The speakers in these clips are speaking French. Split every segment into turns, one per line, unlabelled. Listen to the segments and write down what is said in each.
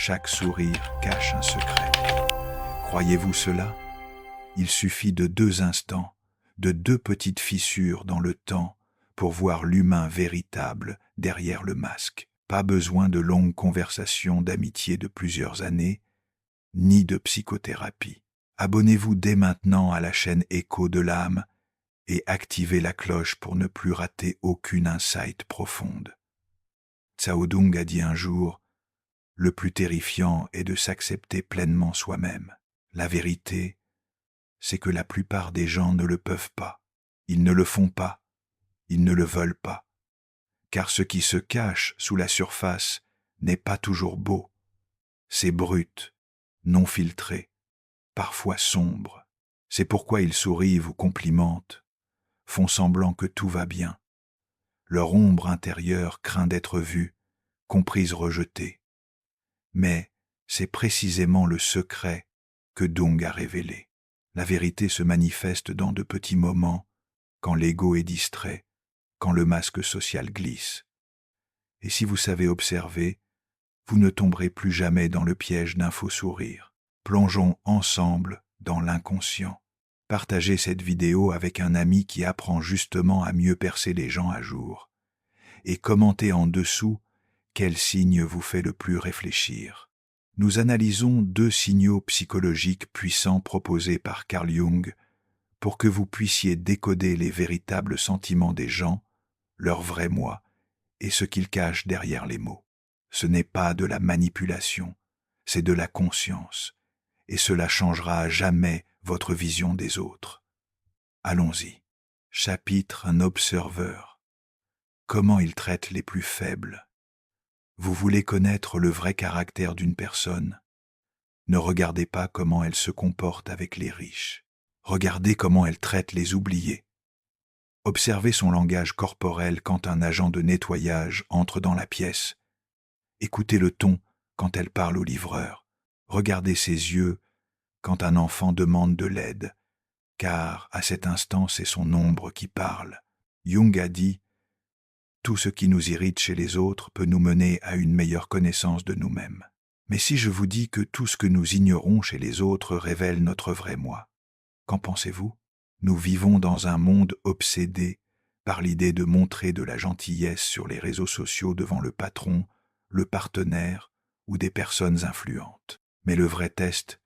chaque sourire cache un secret. Croyez-vous cela? Il suffit de 2 instants, de 2 petites fissures dans le temps pour voir l'humain véritable derrière le masque. Pas besoin de longues conversations d'amitié de plusieurs années, ni de psychothérapie. Abonnez-vous dès maintenant à la chaîne Écho de l'âme et activez la cloche pour ne plus rater aucune insight profonde. Cao Dung a dit un jour, « Le plus terrifiant est de s'accepter pleinement soi-même. La vérité, c'est que la plupart des gens ne le peuvent pas. Ils ne le font pas. Ils ne le veulent pas. Car ce qui se cache sous la surface n'est pas toujours beau. C'est brut, non filtré, parfois sombre. C'est pourquoi ils sourient, vous complimentent, font semblant que tout va bien. Leur ombre intérieure craint d'être vue, comprise rejetée. Mais c'est précisément le secret que Dung a révélé. La vérité se manifeste dans de petits moments, quand l'ego est distrait, quand le masque social glisse. Et si vous savez observer, vous ne tomberez plus jamais dans le piège d'un faux sourire. Plongeons ensemble dans l'inconscient. Partagez cette vidéo avec un ami qui apprend justement à mieux percer les gens à jour. Et commentez en dessous quel signe vous fait le plus réfléchir. Nous analysons 2 signaux psychologiques puissants proposés par Carl Jung pour que vous puissiez décoder les véritables sentiments des gens, leur vrai moi, et ce qu'ils cachent derrière les mots. Ce n'est pas de la manipulation, c'est de la conscience, et cela changera à jamais votre vision des autres. Allons-y. Chapitre Un observeur. Comment il traite les plus faibles. Vous voulez connaître le vrai caractère d'une personne? Ne regardez pas comment elle se comporte avec les riches. Regardez comment elle traite les oubliés. Observez son langage corporel quand un agent de nettoyage entre dans la pièce. Écoutez le ton quand elle parle au livreur. Regardez ses yeux quand un enfant demande de l'aide, car à cet instant c'est son ombre qui parle. Jung a dit « Tout ce qui nous irrite chez les autres peut nous mener à une meilleure connaissance de nous-mêmes. » Mais si je vous dis que tout ce que nous ignorons chez les autres révèle notre vrai moi, qu'en pensez-vous? Nous vivons dans un monde obsédé par l'idée de montrer de la gentillesse sur les réseaux sociaux devant le patron, le partenaire ou des personnes influentes. Mais le vrai test,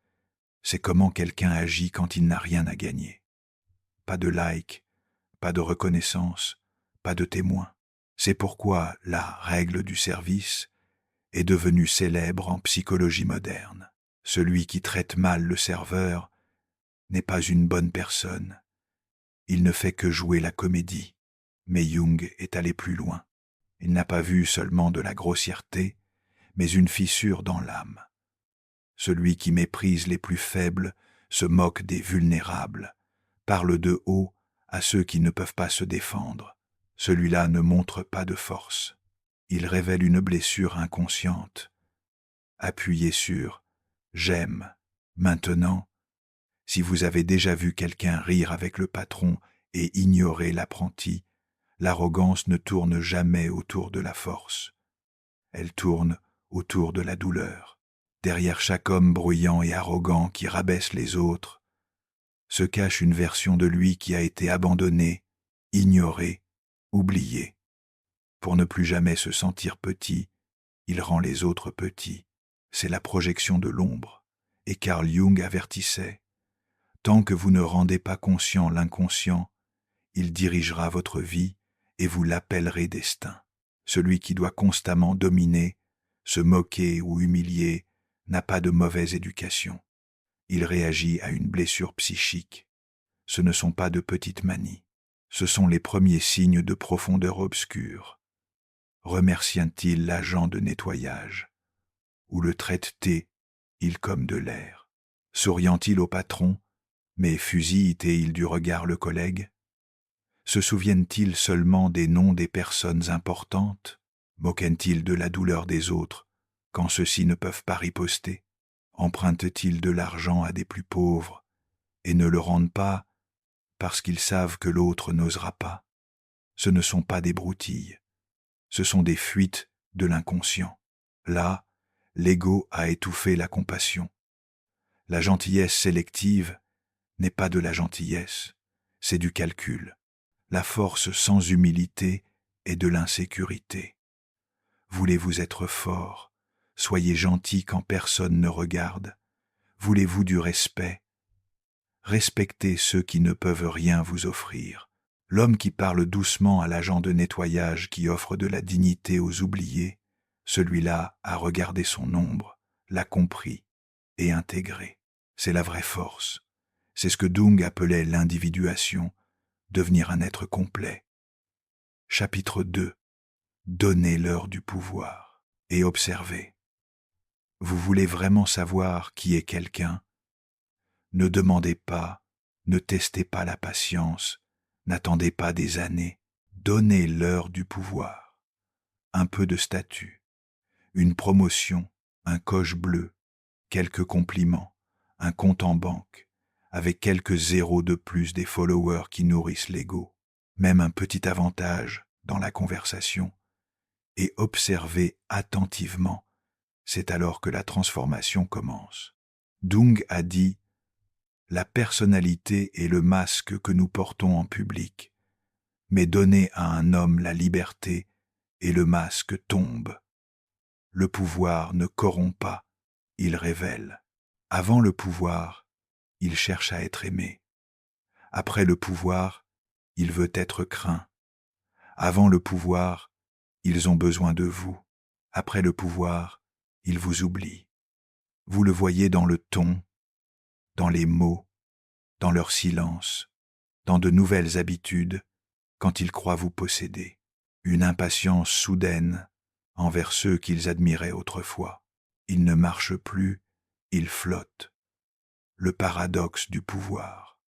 c'est comment quelqu'un agit quand il n'a rien à gagner. Pas de like, pas de reconnaissance, pas de témoin. C'est pourquoi la règle du service est devenue célèbre en psychologie moderne. Celui qui traite mal le serveur n'est pas une bonne personne. Il ne fait que jouer la comédie. Mais Jung est allé plus loin. Il n'a pas vu seulement de la grossièreté, mais une fissure dans l'âme. Celui qui méprise les plus faibles se moque des vulnérables, parle de haut à ceux qui ne peuvent pas se défendre. Celui-là ne montre pas de force. Il révèle une blessure inconsciente. Appuyez sur « J'aime » maintenant. Si vous avez déjà vu quelqu'un rire avec le patron et ignorer l'apprenti, l'arrogance ne tourne jamais autour de la force. Elle tourne autour de la douleur. Derrière chaque homme bruyant et arrogant qui rabaisse les autres, se cache une version de lui qui a été abandonnée, ignorée, oubliée. Pour ne plus jamais se sentir petit, il rend les autres petits. C'est la projection de l'ombre. Et Carl Jung avertissait, « Tant que vous ne rendez pas conscient l'inconscient, il dirigera votre vie et vous l'appellerez destin. Celui qui doit constamment dominer, se moquer ou humilier, n'a pas de mauvaise éducation. Il réagit à une blessure psychique. Ce ne sont pas de petites manies. Ce sont les premiers signes de profondeur obscure. Remercie-t-il l'agent de nettoyage? Ou le traite-t-il comme de l'air? Souriant-il au patron, mais fusille-t-il du regard le collègue? Se souviennent-ils seulement des noms des personnes importantes? Moquent-ils de la douleur des autres quand ceux-ci ne peuvent pas riposter? Empruntent-ils de l'argent à des plus pauvres et ne le rendent pas parce qu'ils savent que l'autre n'osera pas? Ce ne sont pas des broutilles, ce sont des fuites de l'inconscient. Là, L'ego a étouffé la compassion. La gentillesse sélective n'est pas de la gentillesse, c'est du calcul. La force sans humilité est de l'insécurité. Voulez-vous être fort? Soyez gentil quand personne ne regarde. Voulez-vous du respect? Respectez ceux qui ne peuvent rien vous offrir. L'homme qui parle doucement à l'agent de nettoyage qui offre de la dignité aux oubliés, celui-là a regardé son ombre, l'a compris et intégré. C'est la vraie force. C'est ce que Jung appelait l'individuation, devenir un être complet. Chapitre 2. Donnez-leur du pouvoir et observez. Vous voulez vraiment savoir qui est quelqu'un? Ne demandez pas, ne testez pas la patience, n'attendez pas des années, donnez-leur du pouvoir. Un peu de statut, une promotion, un coche bleu, quelques compliments, un compte en banque, avec quelques zéros de plus des followers qui nourrissent l'ego, même un petit avantage dans la conversation, et observez attentivement, c'est alors que la transformation commence. Jung a dit « La personnalité est le masque que nous portons en public, mais donnez à un homme la liberté et le masque tombe. Le pouvoir ne corrompt pas, il révèle. Avant le pouvoir, il cherche à être aimé. Après le pouvoir, il veut être craint. Avant le pouvoir, ils ont besoin de vous. Après le pouvoir, ils vous oublient. Vous le voyez dans le ton, dans les mots, dans leur silence, dans de nouvelles habitudes, quand ils croient vous posséder. Une impatience soudaine envers ceux qu'ils admiraient autrefois. Ils ne marchent plus, ils flottent. Le paradoxe du pouvoir.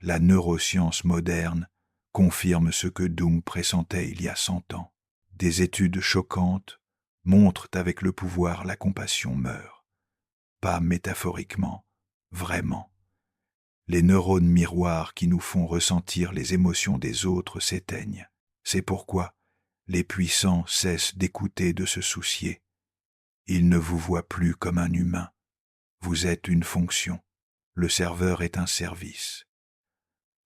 La neuroscience moderne confirme ce que Jung pressentait il y a 100 ans. Des études choquantes montrent qu'avec le pouvoir la compassion meurt. Pas métaphoriquement, vraiment. Les neurones miroirs qui nous font ressentir les émotions des autres s'éteignent. C'est pourquoi les puissants cessent d'écouter, de se soucier. Ils ne vous voient plus comme un humain. Vous êtes une fonction. Le serveur est un service.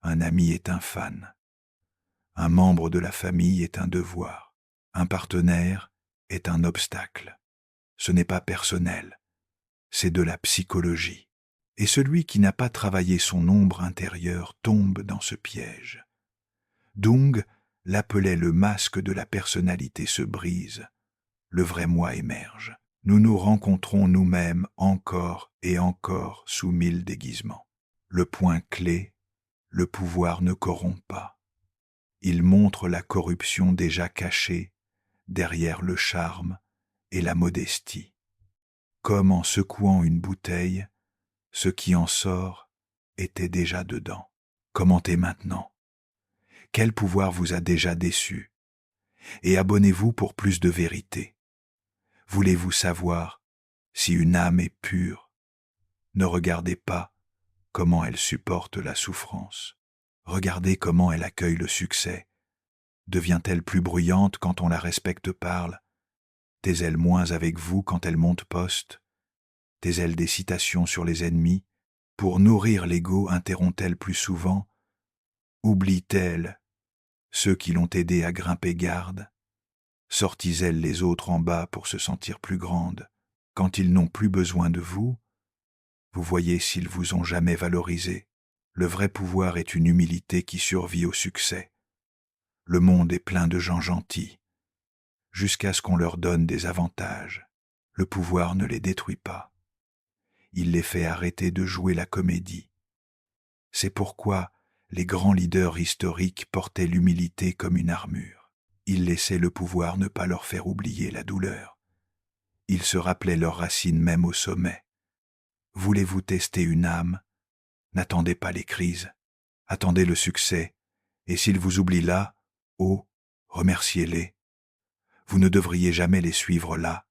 Un ami est un fan. Un membre de la famille est un devoir. Un partenaire est un obstacle. Ce n'est pas personnel. C'est de la psychologie. Et celui qui n'a pas travaillé son ombre intérieure tombe dans ce piège. Jung l'appelait le masque de la personnalité se brise. Le vrai moi émerge. Nous nous rencontrons nous-mêmes encore et encore sous 1000 déguisements. Le point clé, le pouvoir ne corrompt pas. Il montre la corruption déjà cachée derrière le charme et la modestie. Comme en secouant une bouteille, ce qui en sort était déjà dedans. Commentez maintenant. Quel pouvoir vous a déjà déçu? Et abonnez-vous pour plus de vérité. Voulez-vous savoir si une âme est pure? Ne regardez pas comment elle supporte la souffrance. Regardez comment elle accueille le succès. Devient-elle plus bruyante quand on la respecte parle? Tait-elle moins avec vous quand elle monte poste? Tait-elle des citations sur les ennemis? Pour nourrir l'ego, interrompt-elle plus souvent? Oublie-t-elle ceux qui l'ont aidée à grimper garde? Sortit-elle les autres en bas pour se sentir plus grande? Quand ils n'ont plus besoin de vous, vous voyez s'ils vous ont jamais valorisé. Le vrai pouvoir est une humilité qui survit au succès. Le monde est plein de gens gentils, jusqu'à ce qu'on leur donne des avantages. Le pouvoir ne les détruit pas. Il les fait arrêter de jouer la comédie. C'est pourquoi les grands leaders historiques portaient l'humilité comme une armure. Ils laissaient le pouvoir ne pas leur faire oublier la douleur. Ils se rappelaient leurs racines même au sommet. Voulez-vous tester une âme? N'attendez pas les crises. Attendez le succès. Et s'ils vous oublient là, oh, remerciez-les. Vous ne devriez jamais les suivre là,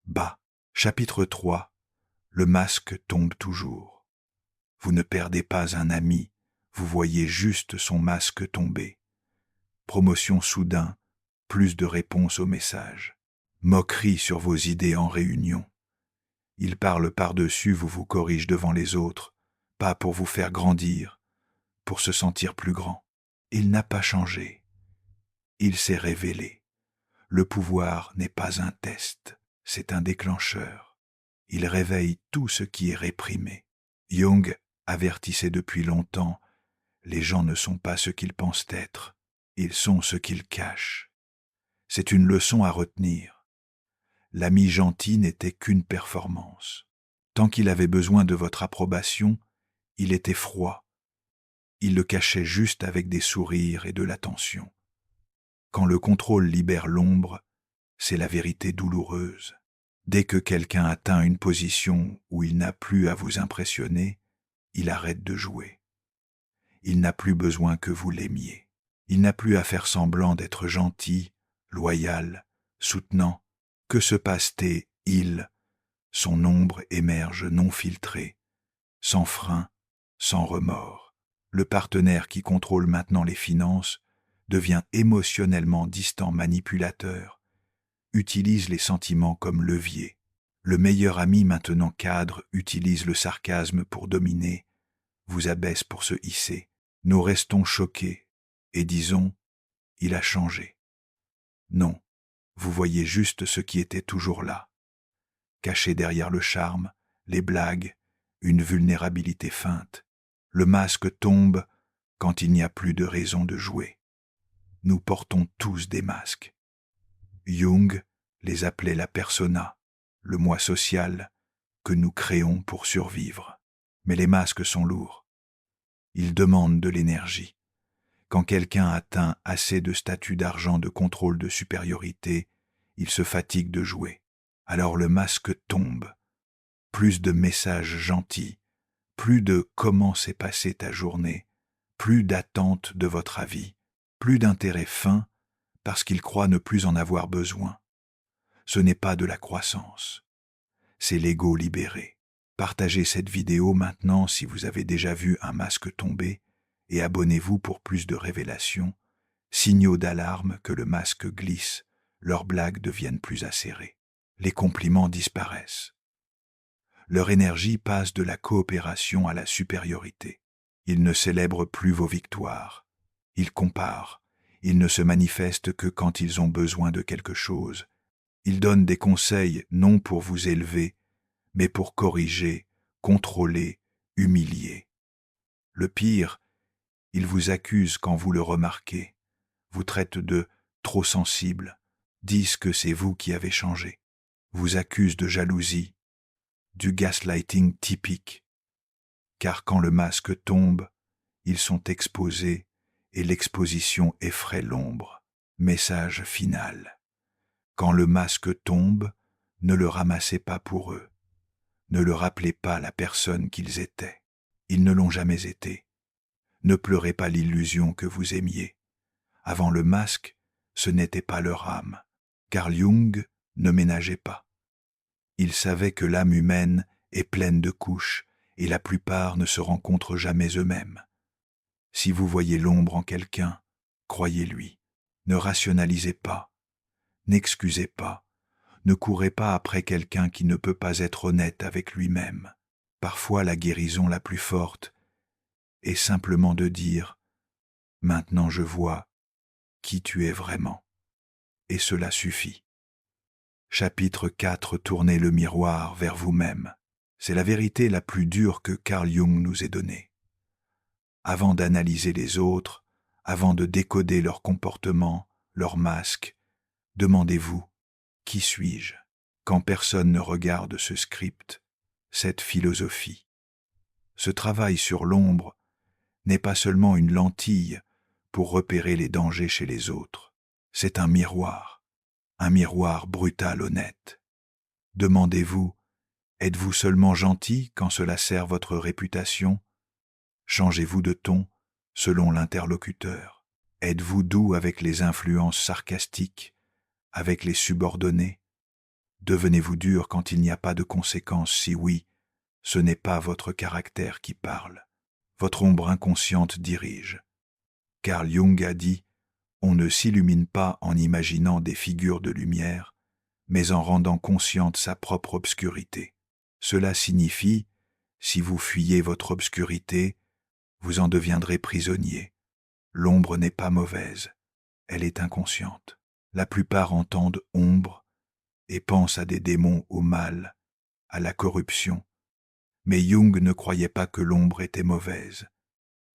bas. Chapitre 3. Le masque tombe toujours. Vous ne perdez pas un ami, vous voyez juste son masque tomber. Promotion soudain, plus de réponses aux messages. Moquerie sur vos idées en réunion. Il parle par-dessus, vous corrige devant les autres, pas pour vous faire grandir, pour se sentir plus grand. Il n'a pas changé. Il s'est révélé. Le pouvoir n'est pas un test, c'est un déclencheur. Il réveille tout ce qui est réprimé. Jung avertissait depuis longtemps, les gens ne sont pas ce qu'ils pensent être, ils sont ce qu'ils cachent. C'est une leçon à retenir. L'ami gentil n'était qu'une performance. Tant qu'il avait besoin de votre approbation, il était froid. Il le cachait juste avec des sourires et de l'attention. Quand le contrôle libère l'ombre, c'est la vérité douloureuse. Dès que quelqu'un atteint une position où il n'a plus à vous impressionner, il arrête de jouer. Il n'a plus besoin que vous l'aimiez. Il n'a plus à faire semblant d'être gentil, loyal, soutenant. Que se passe-t-il, il, son ombre émerge non filtrée, sans frein, sans remords. Le partenaire qui contrôle maintenant les finances devient émotionnellement distant manipulateur, utilise les sentiments comme levier. Le meilleur ami maintenant cadre utilise le sarcasme pour dominer, vous abaisse pour se hisser. Nous restons choqués et disons, il a changé. Non, vous voyez juste ce qui était toujours là. Caché derrière le charme, les blagues, une vulnérabilité feinte. Le masque tombe quand il n'y a plus de raison de jouer. Nous portons tous des masques. Jung les appelait la persona, le moi social que nous créons pour survivre. Mais les masques sont lourds. Ils demandent de l'énergie. Quand quelqu'un atteint assez de statut d'argent de contrôle de supériorité, il se fatigue de jouer. Alors le masque tombe. Plus de messages gentils, plus de comment s'est passée ta journée, plus d'attente de votre avis, plus d'intérêt fin parce qu'il croit ne plus en avoir besoin. Ce n'est pas de la croissance, c'est l'ego libéré. Partagez cette vidéo maintenant si vous avez déjà vu un masque tomber et abonnez-vous pour plus de révélations, signaux d'alarme que le masque glisse, leurs blagues deviennent plus acérées. Les compliments disparaissent. Leur énergie passe de la coopération à la supériorité. Ils ne célèbrent plus vos victoires. Ils comparent. Ils ne se manifestent que quand ils ont besoin de quelque chose. Ils donnent des conseils non pour vous élever, mais pour corriger, contrôler, humilier. Le pire, ils vous accusent quand vous le remarquez, vous traitent de trop sensible, disent que c'est vous qui avez changé, vous accusent de jalousie, du gaslighting typique. Car quand le masque tombe, ils sont exposés et l'exposition effraie l'ombre. Message final. Quand le masque tombe, ne le ramassez pas pour eux. Ne leur rappelez pas la personne qu'ils étaient. Ils ne l'ont jamais été. Ne pleurez pas l'illusion que vous aimiez. Avant le masque, ce n'était pas leur âme. Carl Jung ne ménageait pas. Il savait que l'âme humaine est pleine de couches et la plupart ne se rencontrent jamais eux-mêmes. Si vous voyez l'ombre en quelqu'un, croyez-lui. Ne rationalisez pas. N'excusez pas. Ne courez pas après quelqu'un qui ne peut pas être honnête avec lui-même. Parfois, la guérison la plus forte est simplement de dire « Maintenant je vois qui tu es vraiment ». Et cela suffit. Chapitre 4. Tournez le miroir vers vous-même. C'est la vérité la plus dure que Carl Jung nous ait donnée. Avant d'analyser les autres, avant de décoder leur comportement, leur masque, demandez-vous « Qui suis-je » quand personne ne regarde ce script, cette philosophie. Ce travail sur l'ombre n'est pas seulement une lentille pour repérer les dangers chez les autres, c'est un miroir brutal honnête. Demandez-vous, êtes-vous seulement gentil quand cela sert votre réputation ? Changez-vous de ton selon l'interlocuteur. Êtes-vous doux avec les influences sarcastiques, avec les subordonnés ? Devenez-vous dur quand il n'y a pas de conséquences si oui, ce n'est pas votre caractère qui parle. Votre ombre inconsciente dirige. Carl Jung a dit « On ne s'illumine pas en imaginant des figures de lumière, mais en rendant consciente sa propre obscurité. » Cela signifie, si vous fuyez votre obscurité, vous en deviendrez prisonnier. L'ombre n'est pas mauvaise, elle est inconsciente. La plupart entendent ombre et pensent à des démons, au mal, à la corruption. Mais Jung ne croyait pas que l'ombre était mauvaise.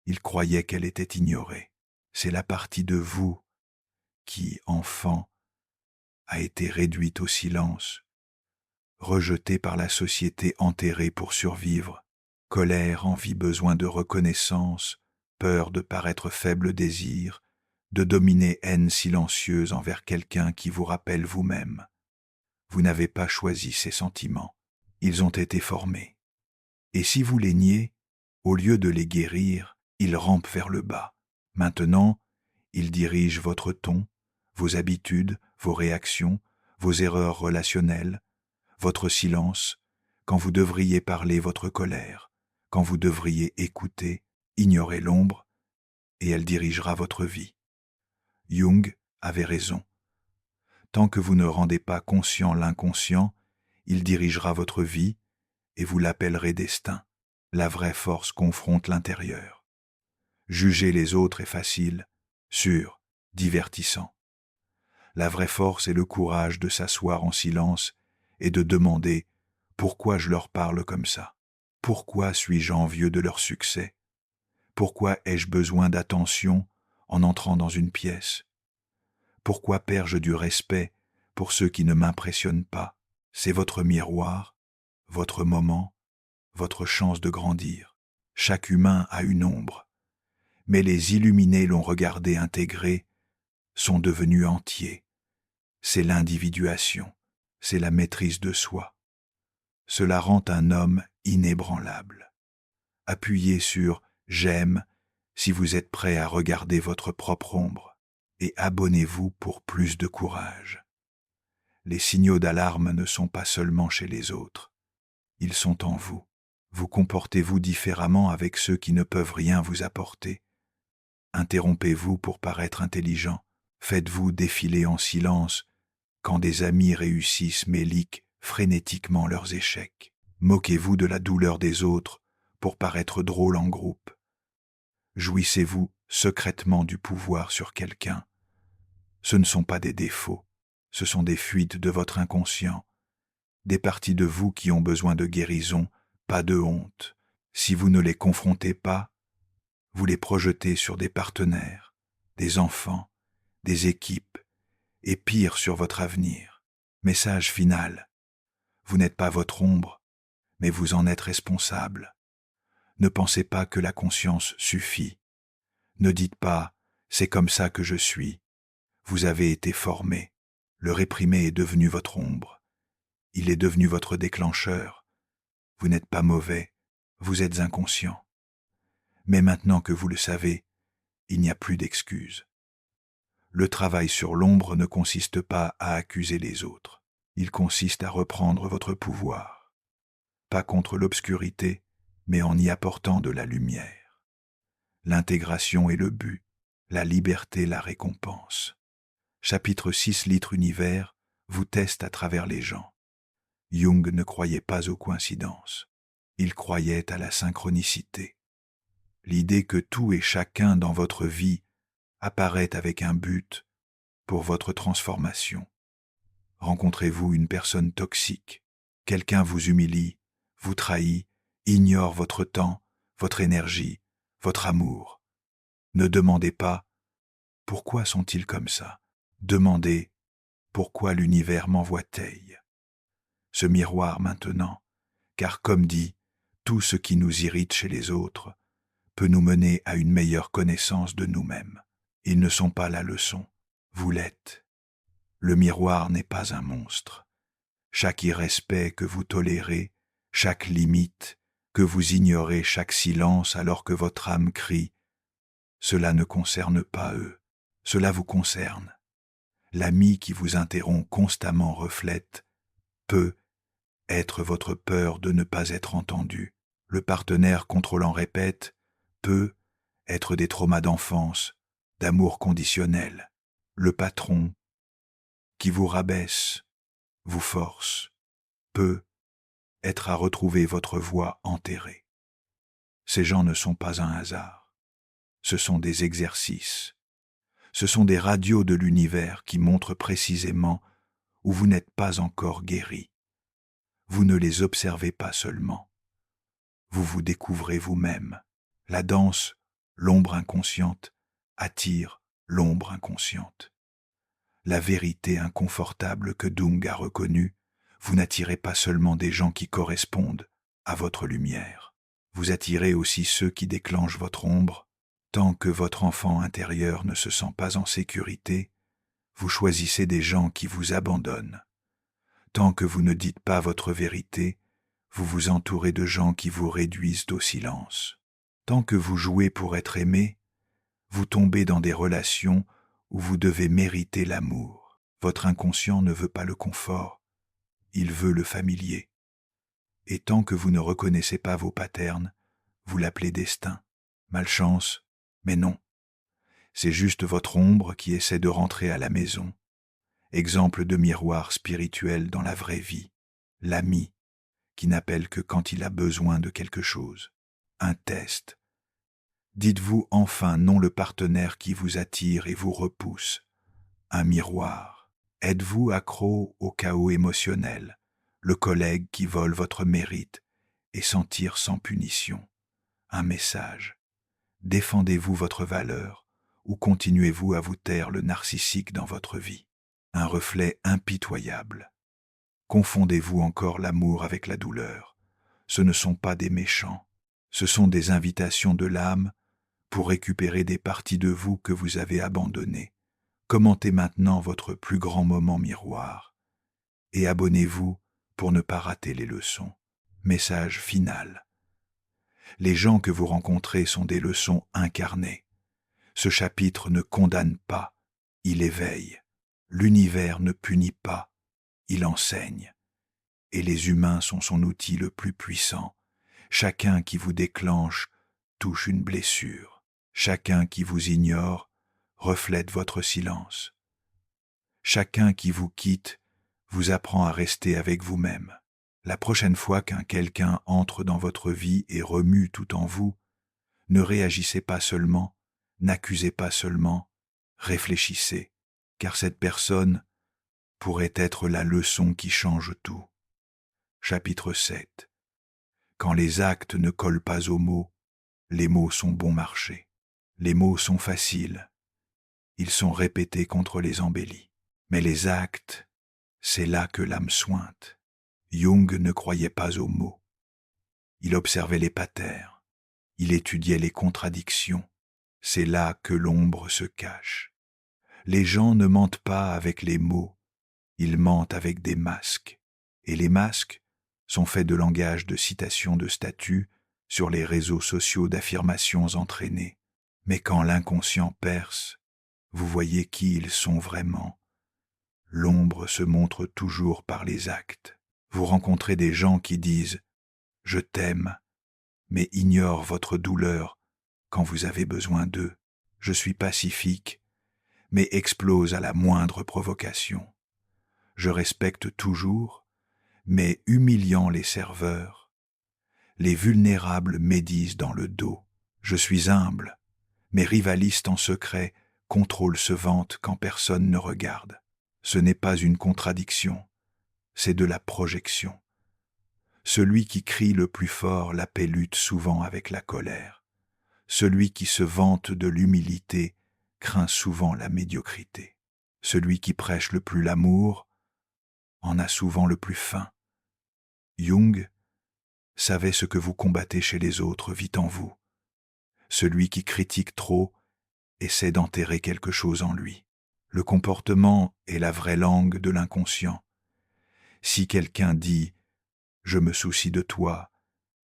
Il croyait qu'elle était ignorée. C'est la partie de vous qui, enfant, a été réduite au silence, rejetée par la société, enterrée pour survivre. Colère, envie, besoin de reconnaissance, peur de paraître faible, désir, de dominer, haine silencieuse envers quelqu'un qui vous rappelle vous-même. Vous n'avez pas choisi ces sentiments. Ils ont été formés. Et si vous les niez, au lieu de les guérir, ils rampent vers le bas. Maintenant, ils dirigent votre ton, vos habitudes, vos réactions, vos erreurs relationnelles, votre silence, quand vous devriez parler, votre colère, quand vous devriez écouter, ignorer l'ombre, et elle dirigera votre vie. Jung avait raison. Tant que vous ne rendez pas conscient l'inconscient, il dirigera votre vie, et vous l'appellerez destin. La vraie force confronte l'intérieur. Juger les autres est facile, sûr, divertissant. La vraie force est le courage de s'asseoir en silence et de demander « Pourquoi je leur parle comme ça? Pourquoi suis-je envieux de leur succès? Pourquoi ai-je besoin d'attention en entrant dans une pièce? Pourquoi perds-je du respect pour ceux qui ne m'impressionnent pas? C'est votre miroir, votre moment, votre chance de grandir. Chaque humain a une ombre, mais les illuminés l'ont regardé intégré, sont devenus entiers. C'est l'individuation, c'est la maîtrise de soi. Cela rend un homme inébranlable. Appuyez sur « j'aime » si vous êtes prêt à regarder votre propre ombre, et abonnez-vous pour plus de courage. Les signaux d'alarme ne sont pas seulement chez les autres, ils sont en vous. Vous comportez-vous différemment avec ceux qui ne peuvent rien vous apporter? Interrompez-vous pour paraître intelligent? Faites-vous défiler en silence quand des amis réussissent mais liquent frénétiquement leurs échecs? Moquez-vous de la douleur des autres pour paraître drôle en groupe? Jouissez-vous secrètement du pouvoir sur quelqu'un? Ce ne sont pas des défauts, ce sont des fuites de votre inconscient, des parties de vous qui ont besoin de guérison, pas de honte. Si vous ne les confrontez pas, vous les projetez sur des partenaires, des enfants, des équipes, et pire sur votre avenir. Message final. Vous n'êtes pas votre ombre, mais vous en êtes responsable. Ne pensez pas que la conscience suffit. Ne dites pas « c'est comme ça que je suis ». Vous avez été formé. Le réprimé est devenu votre ombre. Il est devenu votre déclencheur. Vous n'êtes pas mauvais, vous êtes inconscient. Mais maintenant que vous le savez, il n'y a plus d'excuses. Le travail sur l'ombre ne consiste pas à accuser les autres. Il consiste à reprendre votre pouvoir. Pas contre l'obscurité, mais en y apportant de la lumière. L'intégration est le but, la liberté la récompense. Chapitre 6 Litre Univers vous teste à travers les gens. Jung ne croyait pas aux coïncidences. Il croyait à la synchronicité. L'idée que tout et chacun dans votre vie apparaît avec un but pour votre transformation. Rencontrez-vous une personne toxique, quelqu'un vous humilie, vous trahit, ignore votre temps, votre énergie, votre amour. Ne demandez pas « Pourquoi sont-ils comme ça ?» Demandez « Pourquoi l'univers m'envoie-t-il » Ce miroir maintenant, car comme dit, tout ce qui nous irrite chez les autres peut nous mener à une meilleure connaissance de nous-mêmes. Ils ne sont pas la leçon, vous l'êtes. Le miroir n'est pas un monstre. Chaque irrespect que vous tolérez, chaque limite que vous ignorez, chaque silence alors que votre âme crie, cela ne concerne pas eux, cela vous concerne. L'ami qui vous interrompt constamment reflète, peut être votre peur de ne pas être entendu. Le partenaire contrôlant répète, peut être des traumas d'enfance, d'amour conditionnel. Le patron qui vous rabaisse, vous force, peut être à retrouver votre voix enterrée. Ces gens ne sont pas un hasard. Ce sont des exercices. Ce sont des radios de l'univers qui montrent précisément où vous n'êtes pas encore guéri. Vous ne les observez pas seulement. Vous vous découvrez vous-même. La danse, l'ombre inconsciente, attire l'ombre inconsciente. La vérité inconfortable que Dung a reconnue, vous n'attirez pas seulement des gens qui correspondent à votre lumière. Vous attirez aussi ceux qui déclenchent votre ombre. Tant que votre enfant intérieur ne se sent pas en sécurité, vous choisissez des gens qui vous abandonnent. Tant que vous ne dites pas votre vérité, vous vous entourez de gens qui vous réduisent au silence. Tant que vous jouez pour être aimé, vous tombez dans des relations où vous devez mériter l'amour. Votre inconscient ne veut pas le confort, il veut le familier. Et tant que vous ne reconnaissez pas vos patterns, vous l'appelez destin, malchance, mais non. C'est juste votre ombre qui essaie de rentrer à la maison. Exemple de miroir spirituel dans la vraie vie. L'ami, qui n'appelle que quand il a besoin de quelque chose. Un test. Dites-vous enfin non le partenaire qui vous attire et vous repousse. Un miroir. Êtes-vous accro au chaos émotionnel, le collègue qui vole votre mérite et s'en tire sans punition. Un message. Défendez-vous votre valeur ou continuez-vous à vous taire le narcissique dans votre vie? Un reflet impitoyable. Confondez-vous encore l'amour avec la douleur? Ce ne sont pas des méchants, ce sont des invitations de l'âme pour récupérer des parties de vous que vous avez abandonnées. Commentez maintenant votre plus grand moment miroir et abonnez-vous pour ne pas rater les leçons. Message final. Les gens que vous rencontrez sont des leçons incarnées. Ce chapitre ne condamne pas, il éveille. L'univers ne punit pas, il enseigne. Et les humains sont son outil le plus puissant. Chacun qui vous déclenche touche une blessure. Chacun qui vous ignore reflète votre silence. Chacun qui vous quitte vous apprend à rester avec vous-même. La prochaine fois qu'un quelqu'un entre dans votre vie et remue tout en vous, ne réagissez pas seulement, n'accusez pas seulement, réfléchissez, car cette personne pourrait être la leçon qui change tout. Chapitre 7. Quand les actes ne collent pas aux mots, les mots sont bon marché. Les mots sont faciles. Ils sont répétés contre les embellis. Mais les actes, c'est là que l'âme sointe. Jung ne croyait pas aux mots. Il observait les patterns. Il étudiait les contradictions. C'est là que l'ombre se cache. Les gens ne mentent pas avec les mots. Ils mentent avec des masques. Et les masques sont faits de langage de citation de statut sur les réseaux sociaux d'affirmations entraînées. Mais quand l'inconscient perce, vous voyez qui ils sont vraiment. L'ombre se montre toujours par les actes. Vous rencontrez des gens qui disent « Je t'aime », mais ignorent votre douleur quand vous avez besoin d'eux. « Je suis pacifique », mais explosent à la moindre provocation. « Je respecte toujours », mais humiliant les serveurs. Les vulnérables médisent dans le dos. « Je suis humble », mais rivalistes en secret, contrôle se vante quand personne ne regarde. Ce n'est pas une contradiction, c'est de la projection. Celui qui crie le plus fort la paix lutte souvent avec la colère. Celui qui se vante de l'humilité craint souvent la médiocrité. Celui qui prêche le plus l'amour en a souvent le plus faim. Jung savait ce que vous combattez chez les autres vit en vous. Celui qui critique trop essaie d'enterrer quelque chose en lui. Le comportement est la vraie langue de l'inconscient. Si quelqu'un dit « Je me soucie de toi »,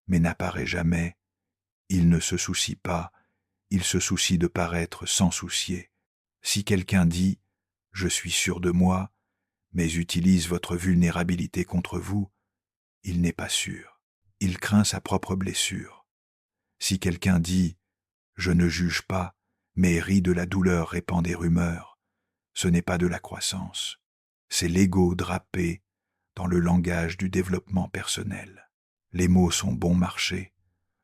mais n'apparaît jamais, il ne se soucie pas, il se soucie de paraître sans soucier. Si quelqu'un dit « Je suis sûr de moi », mais utilise votre vulnérabilité contre vous, il n'est pas sûr. Il craint sa propre blessure. Si quelqu'un dit « Je ne juge pas », mais rit de la douleur, répand des rumeurs, ce n'est pas de la croissance. C'est l'ego drapé dans le langage du développement personnel. Les mots sont bon marché,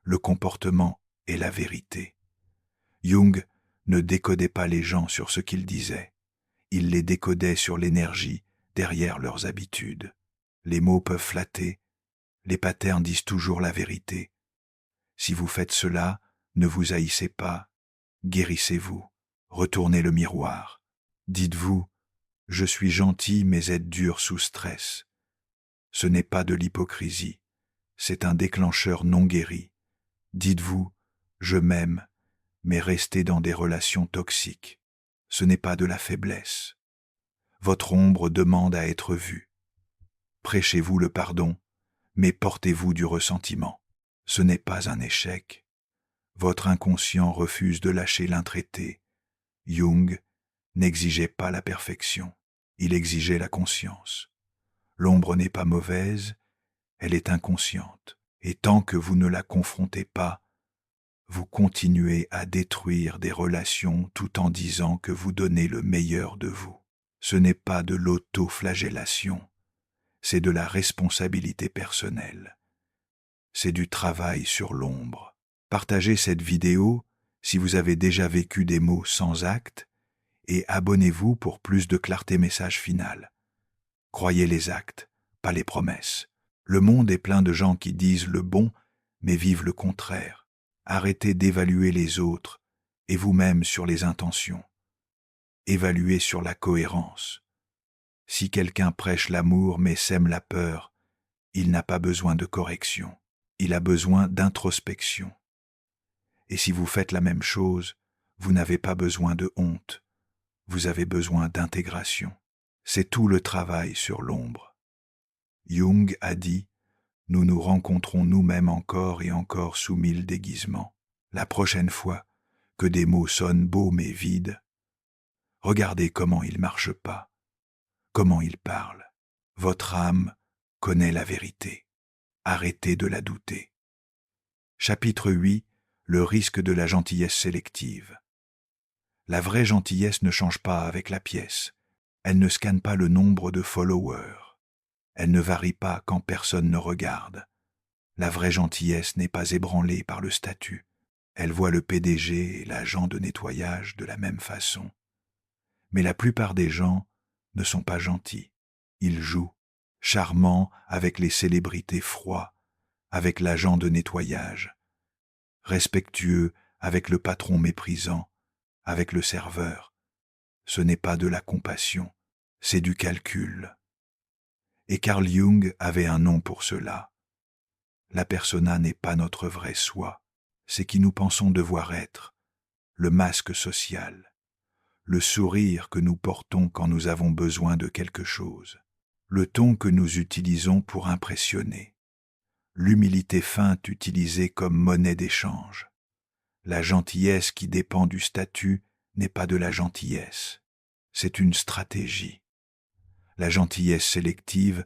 le comportement est la vérité. Jung ne décodait pas les gens sur ce qu'ils disaient, il les décodait sur l'énergie derrière leurs habitudes. Les mots peuvent flatter, les patterns disent toujours la vérité. Si vous faites cela, ne vous haïssez pas, guérissez-vous, retournez le miroir. Dites-vous, je suis gentil mais êtes dur sous stress. Ce n'est pas de l'hypocrisie, c'est un déclencheur non guéri. Dites-vous, je m'aime, mais restez dans des relations toxiques. Ce n'est pas de la faiblesse. Votre ombre demande à être vue. Prêchez-vous le pardon, mais portez-vous du ressentiment. Ce n'est pas un échec. Votre inconscient refuse de lâcher l'intraité. Jung n'exigeait pas la perfection, il exigeait la conscience. L'ombre n'est pas mauvaise, elle est inconsciente, et tant que vous ne la confrontez pas, vous continuez à détruire des relations tout en disant que vous donnez le meilleur de vous. Ce n'est pas de l'auto-flagellation, c'est de la responsabilité personnelle. C'est du travail sur l'ombre. Partagez cette vidéo si vous avez déjà vécu des mots sans acte et abonnez-vous pour plus de clarté message final. Croyez les actes, pas les promesses. Le monde est plein de gens qui disent le bon mais vivent le contraire. Arrêtez d'évaluer les autres et vous-même sur les intentions. Évaluez sur la cohérence. Si quelqu'un prêche l'amour mais sème la peur, il n'a pas besoin de correction, il a besoin d'introspection. Et si vous faites la même chose, vous n'avez pas besoin de honte, vous avez besoin d'intégration. C'est tout le travail sur l'ombre. Jung a dit « Nous nous rencontrons nous-mêmes encore et encore sous 1000 déguisements. La prochaine fois que des mots sonnent beaux mais vides, regardez comment ils ne marchent pas, comment ils parlent. Votre âme connaît la vérité. Arrêtez de la douter. » Chapitre 8. Le risque de la gentillesse sélective. La vraie gentillesse ne change pas avec la pièce. Elle ne scanne pas le nombre de followers. Elle ne varie pas quand personne ne regarde. La vraie gentillesse n'est pas ébranlée par le statut. Elle voit le PDG et l'agent de nettoyage de la même façon. Mais la plupart des gens ne sont pas gentils. Ils jouent, charmants avec les célébrités froids, avec l'agent de nettoyage, respectueux avec le patron méprisant, avec le serveur. Ce n'est pas de la compassion, c'est du calcul. Et Carl Jung avait un nom pour cela. La persona n'est pas notre vrai soi, c'est qui nous pensons devoir être, le masque social, le sourire que nous portons quand nous avons besoin de quelque chose, le ton que nous utilisons pour impressionner, l'humilité feinte utilisée comme monnaie d'échange. La gentillesse qui dépend du statut n'est pas de la gentillesse, c'est une stratégie. La gentillesse sélective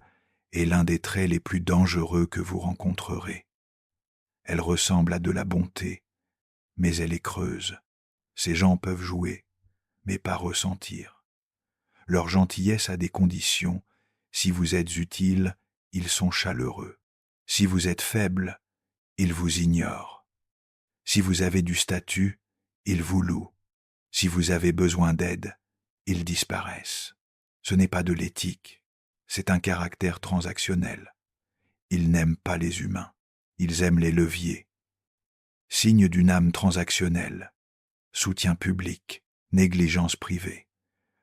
est l'un des traits les plus dangereux que vous rencontrerez. Elle ressemble à de la bonté, mais elle est creuse. Ces gens peuvent jouer, mais pas ressentir. Leur gentillesse a des conditions. Si vous êtes utile, ils sont chaleureux. Si vous êtes faible, ils vous ignorent. Si vous avez du statut, ils vous louent. Si vous avez besoin d'aide, ils disparaissent. Ce n'est pas de l'éthique, c'est un caractère transactionnel. Ils n'aiment pas les humains, ils aiment les leviers. Signe d'une âme transactionnelle, soutien public, négligence privée,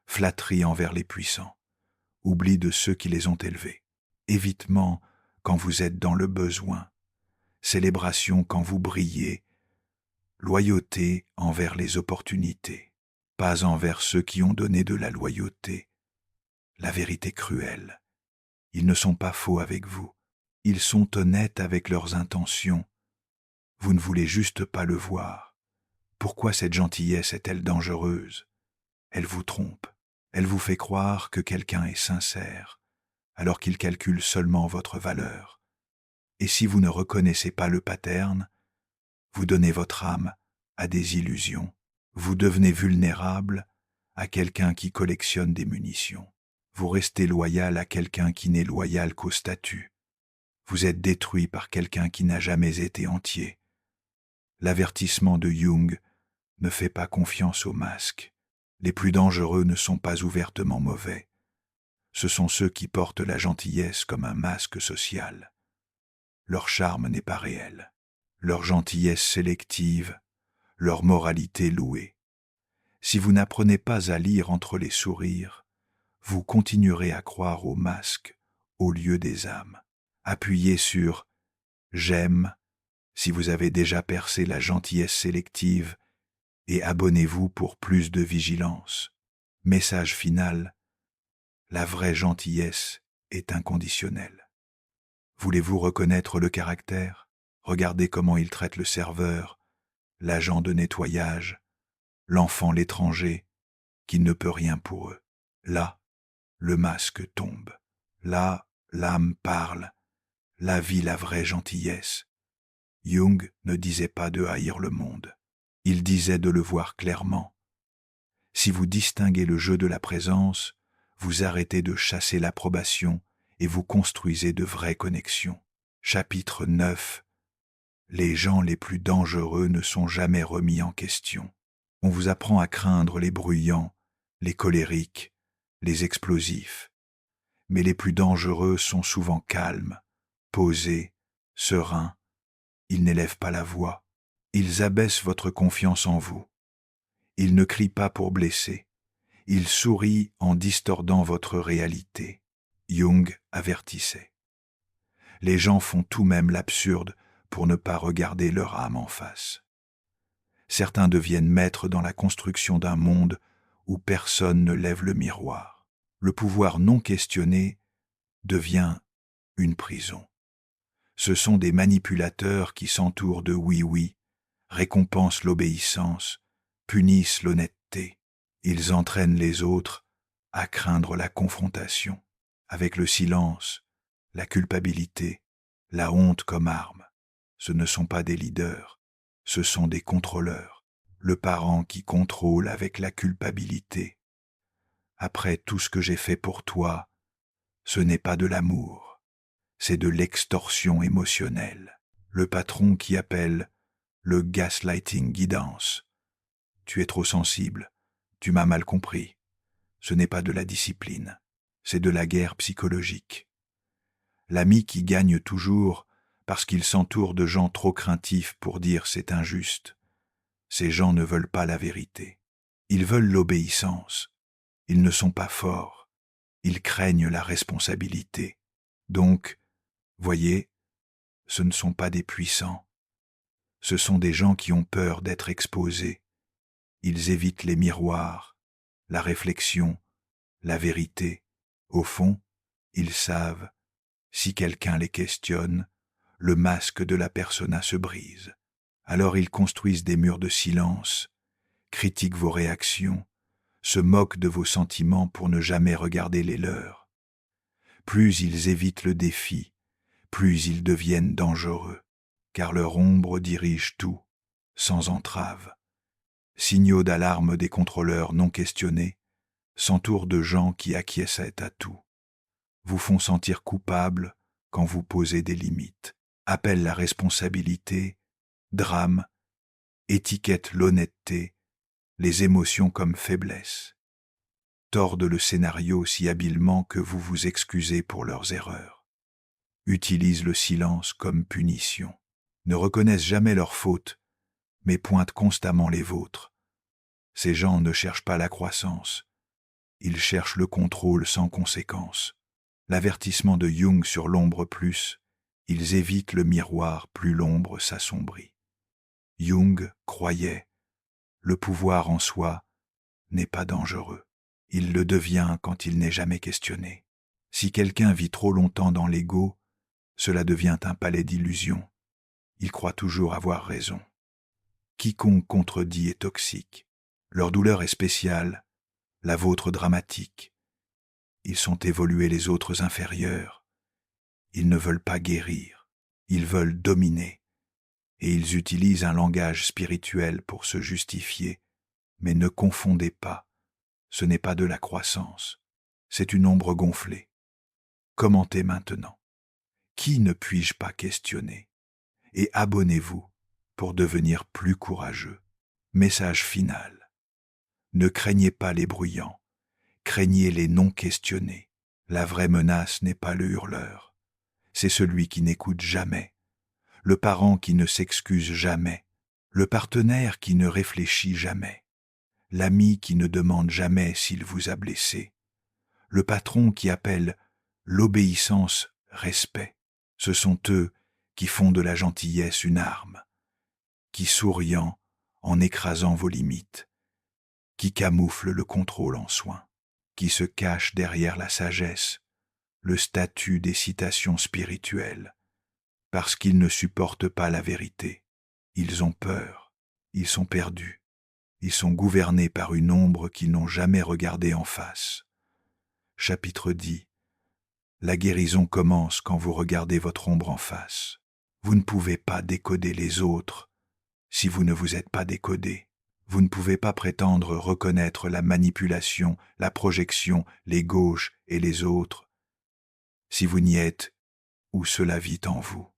flatterie envers les puissants, oubli de ceux qui les ont élevés, évitement quand vous êtes dans le besoin, célébration quand vous brillez, loyauté envers les opportunités, pas envers ceux qui ont donné de la loyauté. La vérité cruelle. Ils ne sont pas faux avec vous. Ils sont honnêtes avec leurs intentions. Vous ne voulez juste pas le voir. Pourquoi cette gentillesse est-elle dangereuse? Elle vous trompe. Elle vous fait croire que quelqu'un est sincère, alors qu'il calcule seulement votre valeur. Et si vous ne reconnaissez pas le pattern, vous donnez votre âme à des illusions. Vous devenez vulnérable à quelqu'un qui collectionne des munitions. vous restez loyal à quelqu'un qui n'est loyal qu'au statut. Vous êtes détruit par quelqu'un qui n'a jamais été entier. L'avertissement de Jung ne fait pas confiance aux masques. Les plus dangereux ne sont pas ouvertement mauvais. Ce sont ceux qui portent la gentillesse comme un masque social. Leur charme n'est pas réel. Leur gentillesse sélective, leur moralité louée. Si vous n'apprenez pas à lire entre les sourires, vous continuerez à croire aux masques au lieu des âmes. Appuyez sur « j'aime » si vous avez déjà percé la gentillesse sélective et abonnez-vous pour plus de vigilance. Message final, la vraie gentillesse est inconditionnelle. Voulez-vous reconnaître le caractère? Regardez comment il traite le serveur, l'agent de nettoyage, l'enfant l'étranger, qui ne peut rien pour eux. Là, le masque tombe. Là, l'âme parle. Là vit la vraie gentillesse. Jung ne disait pas de haïr le monde. Il disait de le voir clairement. Si vous distinguez le jeu de la présence, vous arrêtez de chasser l'approbation et vous construisez de vraies connexions. Chapitre 9. Les gens les plus dangereux ne sont jamais remis en question. On vous apprend à craindre les bruyants, les colériques, les explosifs. Mais les plus dangereux sont souvent calmes, posés, sereins. Ils n'élèvent pas la voix. Ils abaissent votre confiance en vous. Ils ne crient pas pour blesser. Ils sourient en distordant votre réalité. Jung avertissait. Les gens font tout même l'absurde pour ne pas regarder leur âme en face. Certains deviennent maîtres dans la construction d'un monde où personne ne lève le miroir. Le pouvoir non questionné devient une prison. Ce sont des manipulateurs qui s'entourent de oui-oui, récompensent l'obéissance, punissent l'honnêteté. Ils entraînent les autres à craindre la confrontation, avec le silence, la culpabilité, la honte comme arme. Ce ne sont pas des leaders, ce sont des contrôleurs, le parent qui contrôle avec la culpabilité. Après tout ce que j'ai fait pour toi, ce n'est pas de l'amour, c'est de l'extorsion émotionnelle. Le patron qui appelle le gaslighting guidance. Tu es trop sensible, tu m'as mal compris. Ce n'est pas de la discipline, c'est de la guerre psychologique. L'ami qui gagne toujours parce qu'il s'entoure de gens trop craintifs pour dire c'est injuste. Ces gens ne veulent pas la vérité. Ils veulent l'obéissance. Ils ne sont pas forts. Ils craignent la responsabilité. Donc, voyez, ce ne sont pas des puissants. Ce sont des gens qui ont peur d'être exposés. Ils évitent les miroirs, la réflexion, la vérité. Au fond, ils savent, si quelqu'un les questionne, le masque de la persona se brise. Alors ils construisent des murs de silence, critiquent vos réactions, se moquent de vos sentiments pour ne jamais regarder les leurs. Plus ils évitent le défi, plus ils deviennent dangereux, car leur ombre dirige tout, sans entrave. Signaux d'alarme des contrôleurs non questionnés s'entourent de gens qui acquiescent à tout, vous font sentir coupable quand vous posez des limites, appellent la responsabilité, drame, étiquettent l'honnêteté, les émotions comme faiblesse, tordent le scénario si habilement que vous vous excusez pour leurs erreurs, utilisent le silence comme punition, ne reconnaissent jamais leurs fautes, mais pointent constamment les vôtres. Ces gens ne cherchent pas la croissance, ils cherchent le contrôle sans conséquence. L'avertissement de Jung sur l'ombre plus, ils évitent le miroir plus l'ombre s'assombrit. Jung croyait, le pouvoir en soi n'est pas dangereux. Il le devient quand il n'est jamais questionné. Si quelqu'un vit trop longtemps dans l'ego, cela devient un palais d'illusions. Il croit toujours avoir raison. Quiconque contredit est toxique. Leur douleur est spéciale, la vôtre dramatique. Ils sont évolués les autres inférieurs. Ils ne veulent pas guérir, ils veulent dominer. Et ils utilisent un langage spirituel pour se justifier. Mais ne confondez pas, ce n'est pas de la croissance, c'est une ombre gonflée. Commentez maintenant. Qui ne puis-je pas questionner? Et abonnez-vous pour devenir plus courageux. Message final. Ne craignez pas les bruyants, craignez les non questionnés. La vraie menace n'est pas le hurleur, c'est celui qui n'écoute jamais, le parent qui ne s'excuse jamais, le partenaire qui ne réfléchit jamais, l'ami qui ne demande jamais s'il vous a blessé, le patron qui appelle l'obéissance respect. Ce sont eux qui font de la gentillesse une arme, qui souriant en écrasant vos limites, qui camouflent le contrôle en soin, qui se cachent derrière la sagesse, le statut des citations spirituelles, parce qu'ils ne supportent pas la vérité. Ils ont peur, ils sont perdus, ils sont gouvernés par une ombre qu'ils n'ont jamais regardée en face. Chapitre 10. La guérison commence quand vous regardez votre ombre en face. Vous ne pouvez pas décoder les autres si vous ne vous êtes pas décodé. Vous ne pouvez pas prétendre reconnaître la manipulation, la projection, les gauches et les autres si vous n'y êtes où cela vit en vous.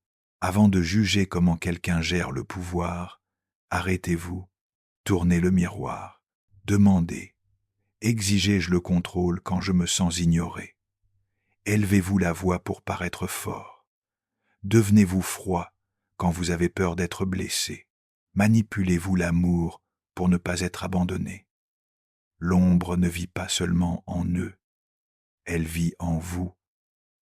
Avant de juger comment quelqu'un gère le pouvoir, arrêtez-vous, tournez le miroir, demandez, exigez-je le contrôle quand je me sens ignoré? Élevez-vous la voix pour paraître fort. Devenez-vous froid quand vous avez peur d'être blessé. Manipulez-vous l'amour pour ne pas être abandonné. L'ombre ne vit pas seulement en eux, elle vit en vous,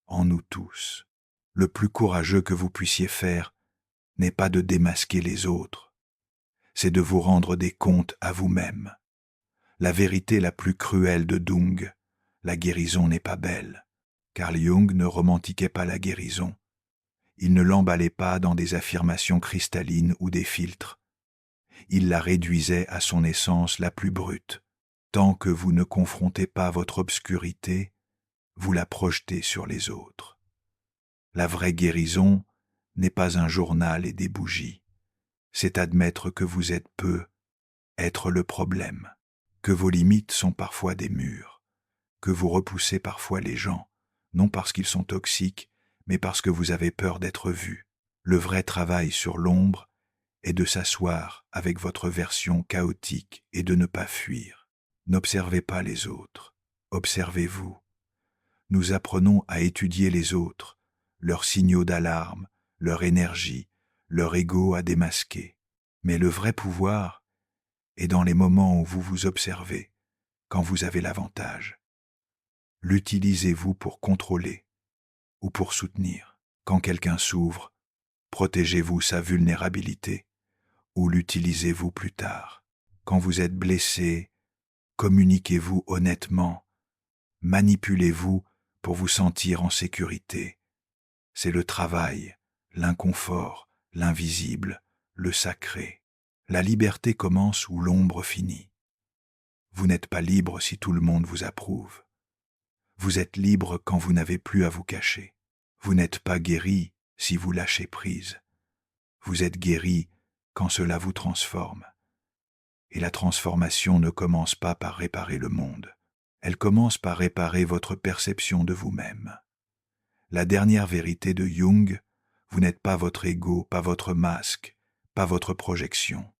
en nous tous. Le plus courageux que vous puissiez faire n'est pas de démasquer les autres, c'est de vous rendre des comptes à vous-même. La vérité la plus cruelle de Jung, la guérison n'est pas belle. Carl Jung ne romantiquait pas la guérison. Il ne l'emballait pas dans des affirmations cristallines ou des filtres. Il la réduisait à son essence la plus brute. Tant que vous ne confrontez pas votre obscurité, vous la projetez sur les autres. La vraie guérison n'est pas un journal et des bougies. C'est admettre que vous êtes peu, être le problème, que vos limites sont parfois des murs, que vous repoussez parfois les gens, non parce qu'ils sont toxiques, mais parce que vous avez peur d'être vu. Le vrai travail sur l'ombre est de s'asseoir avec votre version chaotique et de ne pas fuir. N'observez pas les autres, observez-vous. Nous apprenons à étudier les autres, leurs signaux d'alarme, leur énergie, leur ego à démasquer. Mais le vrai pouvoir est dans les moments où vous vous observez, quand vous avez l'avantage. L'utilisez-vous pour contrôler ou pour soutenir? Quand quelqu'un s'ouvre, protégez-vous sa vulnérabilité ou l'utilisez-vous plus tard? Quand vous êtes blessé, communiquez-vous honnêtement, manipulez-vous pour vous sentir en sécurité. C'est le travail, l'inconfort, l'invisible, le sacré. La liberté commence où l'ombre finit. Vous n'êtes pas libre si tout le monde vous approuve. Vous êtes libre quand vous n'avez plus à vous cacher. Vous n'êtes pas guéri si vous lâchez prise. Vous êtes guéri quand cela vous transforme. Et la transformation ne commence pas par réparer le monde. Elle commence par réparer votre perception de vous-même. La dernière vérité de Jung, vous n'êtes pas votre ego, pas votre masque, pas votre projection.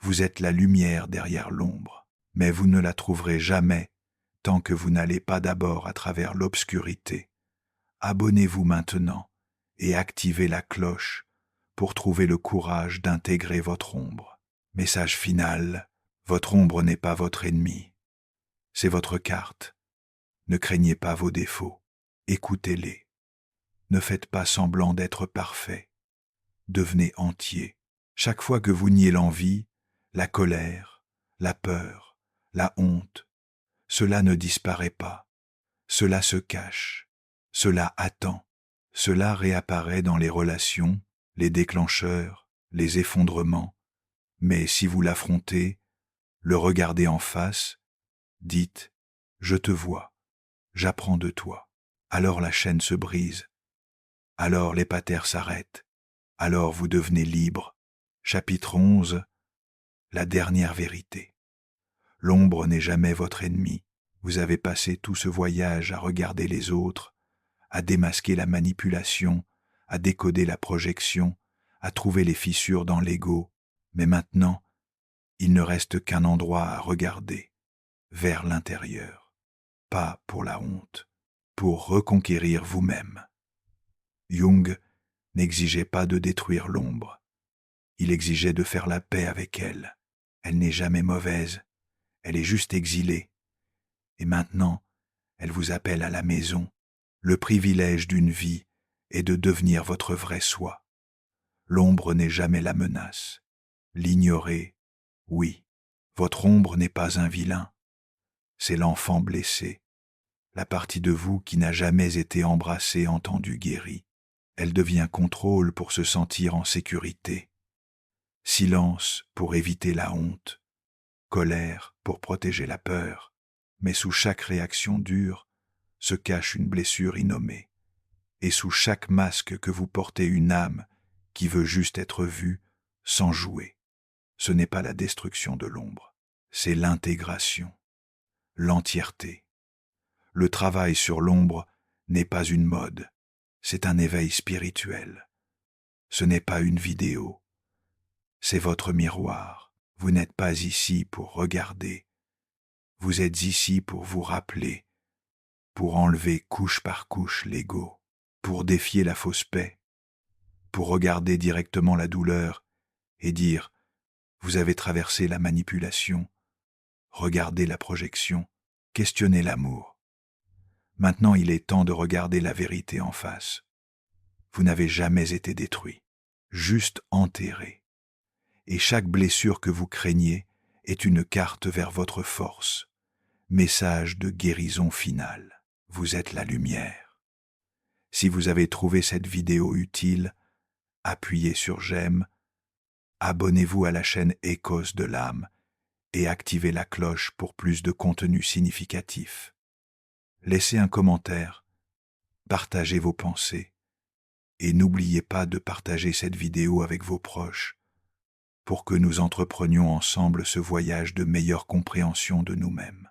Vous êtes la lumière derrière l'ombre, mais vous ne la trouverez jamais tant que vous n'allez pas d'abord à travers l'obscurité. Abonnez-vous maintenant et activez la cloche pour trouver le courage d'intégrer votre ombre. Message final, votre ombre n'est pas votre ennemi. C'est votre carte. Ne craignez pas vos défauts, écoutez-les. Ne faites pas semblant d'être parfait. Devenez entier. Chaque fois que vous niez l'envie, la colère, la peur, la honte, cela ne disparaît pas. Cela se cache. Cela attend. Cela réapparaît dans les relations, les déclencheurs, les effondrements. Mais si vous l'affrontez, le regardez en face, dites « Je te vois, j'apprends de toi ». Alors la chaîne se brise. Alors les patères s'arrêtent. Alors vous devenez libre. Chapitre 11. La dernière vérité. L'ombre n'est jamais votre ennemi. Vous avez passé tout ce voyage à regarder les autres, à démasquer la manipulation, à décoder la projection, à trouver les fissures dans l'ego, mais maintenant, il ne reste qu'un endroit à regarder, vers l'intérieur, pas pour la honte, pour reconquérir vous-même. Jung n'exigeait pas de détruire l'ombre, il exigeait de faire la paix avec elle. Elle n'est jamais mauvaise, elle est juste exilée. Et maintenant, elle vous appelle à la maison. Le privilège d'une vie est de devenir votre vrai soi. L'ombre n'est jamais la menace. L'ignorer, oui. Votre ombre n'est pas un vilain. C'est l'enfant blessé, la partie de vous qui n'a jamais été embrassée, entendue, guérie. Elle devient contrôle pour se sentir en sécurité. Silence pour éviter la honte. Colère pour protéger la peur. Mais sous chaque réaction dure se cache une blessure innommée. Et sous chaque masque que vous portez une âme qui veut juste être vue sans jouer. Ce n'est pas la destruction de l'ombre, c'est l'intégration, l'entièreté. Le travail sur l'ombre n'est pas une mode, c'est un éveil spirituel. Ce n'est pas une vidéo, c'est votre miroir. Vous n'êtes pas ici pour regarder, vous êtes ici pour vous rappeler, pour enlever couche par couche l'ego, pour défier la fausse paix, pour regarder directement la douleur et dire « Vous avez traversé la manipulation, regardez la projection, questionnez l'amour. Maintenant il est temps de regarder la vérité en face. Vous n'avez jamais été détruit, juste enterré. Et chaque blessure que vous craignez est une carte vers votre force, message de guérison finale. Vous êtes la lumière. Si vous avez trouvé cette vidéo utile, appuyez sur j'aime, abonnez-vous à la chaîne Échos de l'âme et activez la cloche pour plus de contenu significatif. Laissez un commentaire, partagez vos pensées et n'oubliez pas de partager cette vidéo avec vos proches pour que nous entreprenions ensemble ce voyage de meilleure compréhension de nous-mêmes.